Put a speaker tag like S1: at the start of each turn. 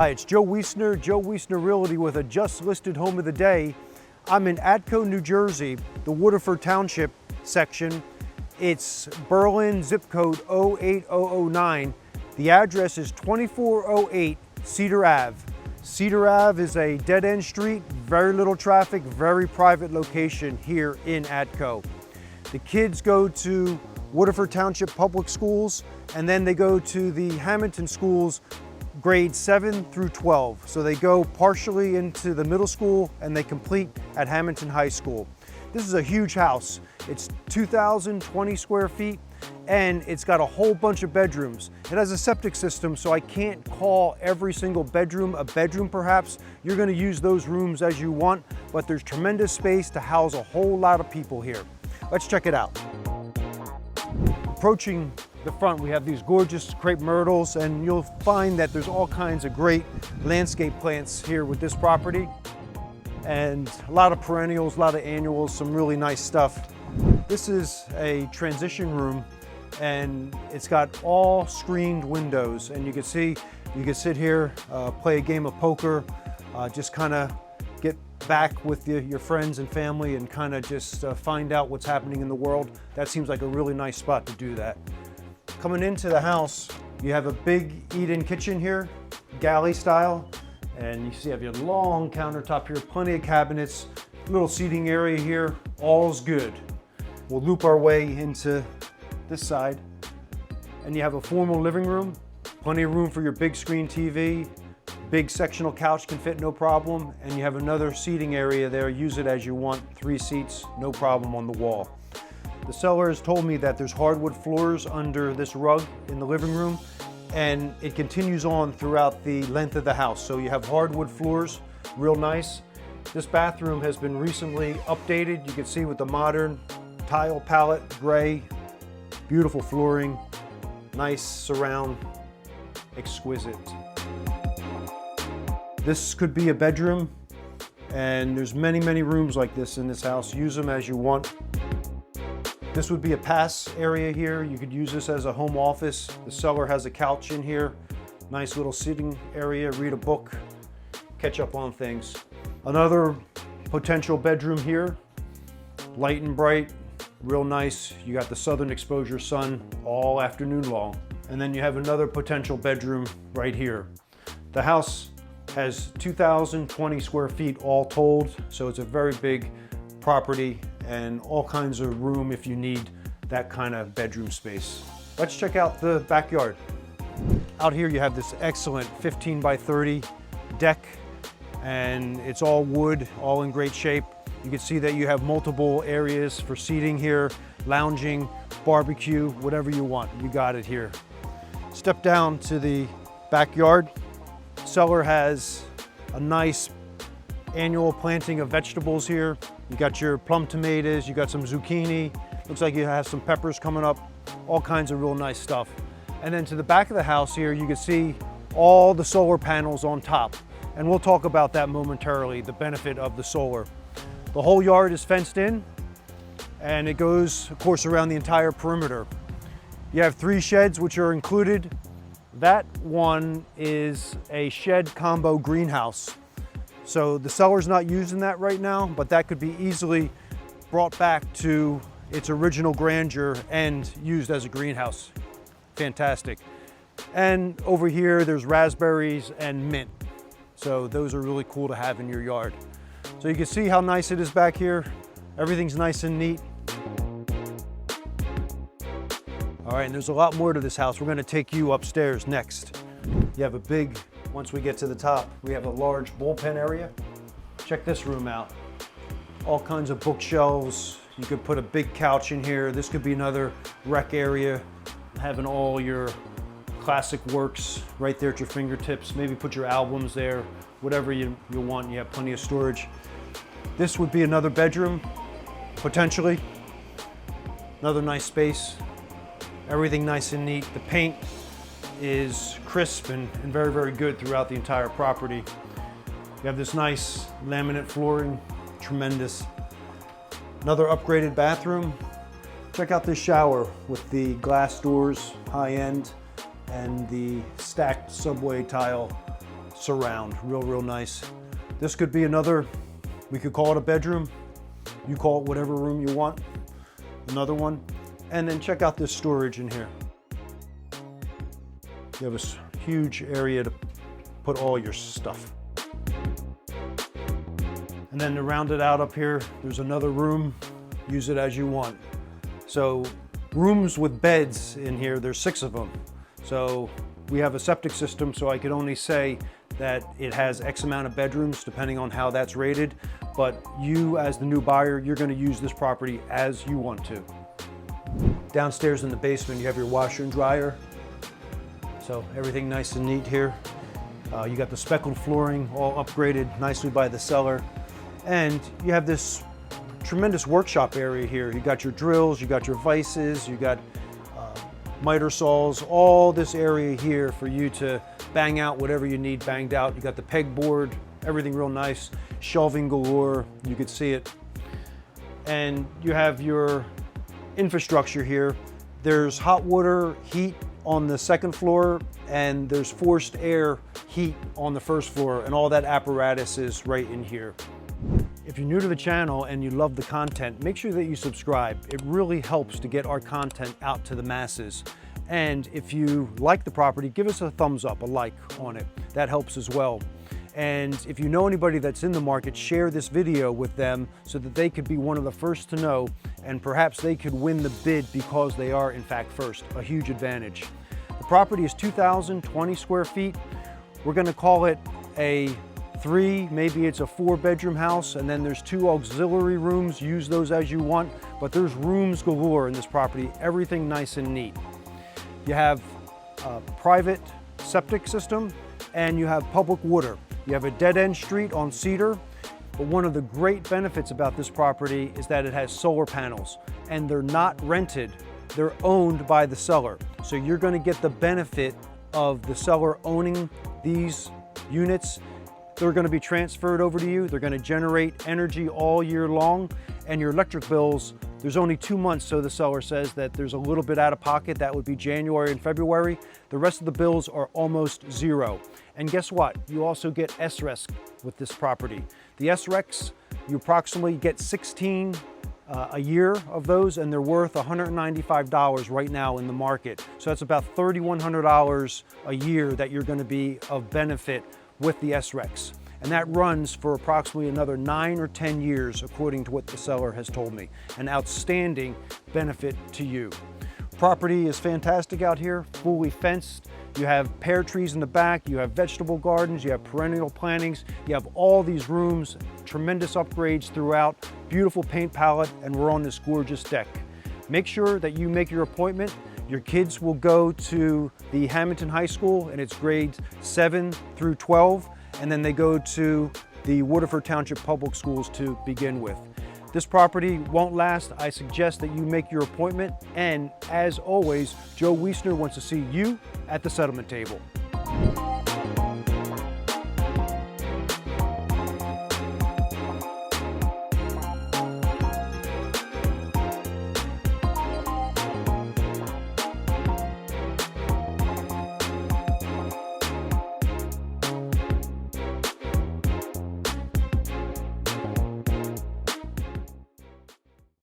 S1: Hi, it's Joe Wiessner Realty with a just listed home of the day. I'm in Atco, New Jersey, the Waterford Township section. It's Berlin, zip code 08009. The address is 2408 Cedar Ave. Cedar Ave is a dead-end street, very little traffic, very private location here in Atco. The kids go to Waterford Township Public Schools, and then they go to the Hamilton schools, grades 7 through 12. So they go partially into the middle school and they complete at Hamilton High School. This is a huge house. It's 2,020 square feet and it's got a whole bunch of bedrooms. It has a septic system, so I can't call every single bedroom a bedroom perhaps. You're gonna use those rooms as you want, but there's tremendous space to house a whole lot of people here. Let's check it out. Approaching the front, we have these gorgeous crepe myrtles, and you'll find that there's all kinds of great landscape plants here with this property. And a lot of perennials, a lot of annuals, some really nice stuff. This is a transition room, and it's got all screened windows. And you can see, you can sit here, play a game of poker, just kind of get back with your friends and family and kind of just find out what's happening in the world. That seems like a really nice spot to do that. Coming into the house, you have a big eat-in kitchen here, galley style, and you see you have your long countertop here, plenty of cabinets, little seating area here, all's good. We'll loop our way into this side, and you have a formal living room, plenty of room for your big screen TV, big sectional couch can fit no problem, and you have another seating area there, use it as you want, 3 seats, no problem on the wall. The seller has told me that there's hardwood floors under this rug in the living room, and it continues on throughout the length of the house. So you have hardwood floors, real nice. This bathroom has been recently updated. You can see with the modern tile palette, gray, beautiful flooring, nice surround, exquisite. This could be a bedroom, and there's many, many rooms like this in this house. Use them as you want. This would be a pass area here. You could use this as a home office. The seller has a couch in here. Nice little sitting area, read a book, catch up on things. Another potential bedroom here, light and bright, real nice. You got the southern exposure sun all afternoon long. And then you have another potential bedroom right here. The house has 2,020 square feet all told, so it's a very big property and all kinds of room if you need that kind of bedroom space. Let's check out the backyard. Out here you have this excellent 15 by 30 deck, and it's all wood, all in great shape. You can see that you have multiple areas for seating here, lounging, barbecue, whatever you want, you got it here. Step down to the backyard. Seller has a nice annual planting of vegetables here. You got your plum tomatoes, you got some zucchini, looks like you have some peppers coming up, all kinds of real nice stuff. And then to the back of the house here, you can see all the solar panels on top. And we'll talk about that momentarily, the benefit of the solar. The whole yard is fenced in, and it goes, of course, around the entire perimeter. You have 3 sheds which are included. That one is a shed combo greenhouse. So the seller's not using that right now, but that could be easily brought back to its original grandeur and used as a greenhouse. Fantastic. And over here, there's raspberries and mint. So those are really cool to have in your yard. So you can see how nice it is back here. Everything's nice and neat. All right, and there's a lot more to this house. We're gonna take you upstairs next. You have a big, once we get to the top, we have a large bullpen area. Check this room out. All kinds of bookshelves. You could put a big couch in here. This could be another rec area, having all your classic works right there at your fingertips. Maybe put your albums there, whatever you want. You have plenty of storage. This would be another bedroom, potentially. Another nice space. Everything nice and neat. The paint is crisp and very, very good throughout the entire property. You have this nice laminate flooring, tremendous. Another upgraded bathroom. Check out this shower with the glass doors, high end, and the stacked subway tile surround, real nice. This could be another, we could call it a bedroom. You call it whatever room you want. Another one. And then check out this storage in here. You have a huge area to put all your stuff. And then to round it out up here, there's another room. Use it as you want. So rooms with beds in here, there's 6 of them. So we have a septic system, so I could only say that it has X amount of bedrooms depending on how that's rated. But you as the new buyer, you're going to use this property as you want to. Downstairs in the basement, you have your washer and dryer. So everything nice and neat here. You got the speckled flooring all upgraded nicely by the seller. And you have this tremendous workshop area here. You got your drills, you got your vices, you got miter saws, all this area here for you to bang out whatever you need banged out. You got the pegboard, everything real nice, shelving galore, you could see it. And you have your infrastructure here. There's hot water heat on the second floor, and there's forced air heat on the first floor, and all that apparatus is right in here. If you're new to the channel and you love the content, make sure that you subscribe. It really helps to get our content out to the masses. And if you like the property, give us a thumbs up, a like on it. That helps as well. And if you know anybody that's in the market, share this video with them so that they could be one of the first to know, and perhaps they could win the bid because they are in fact first, a huge advantage. The property is 2,020 square feet. We're gonna call it a 3, maybe it's a 4-bedroom house, and then there's 2 auxiliary rooms. Use those as you want, but there's rooms galore in this property, everything nice and neat. You have a private septic system, and you have public water. You have a dead-end street on Cedar, but one of the great benefits about this property is that it has solar panels, and they're not rented, they're owned by the seller. So you're gonna get the benefit of the seller owning these units. They're going to be transferred over to you. They're going to generate energy all year long, and your electric bills, there's only 2 months, so the seller says, that there's a little bit out of pocket. That would be January and February. The rest of the bills are almost zero. And guess what? You also get SREC with this property. The SRECs, you approximately get 16 a year of those, and they're worth $195 right now in the market. So that's about $3,100 a year that you're going to be of benefit with the SRECs. And that runs for approximately another 9 or 10 years, according to what the seller has told me. An outstanding benefit to you. Property is fantastic out here, fully fenced. You have pear trees in the back, you have vegetable gardens, you have perennial plantings, you have all these rooms, tremendous upgrades throughout, beautiful paint palette, and we're on this gorgeous deck. Make sure that you make your appointment. Your kids will go to the Hamilton High School, and it's grades 7 through 12, and then they go to the Waterford Township Public Schools to begin with. This property won't last. I suggest that you make your appointment, and as always, Joe Wiessner wants to see you at the settlement table.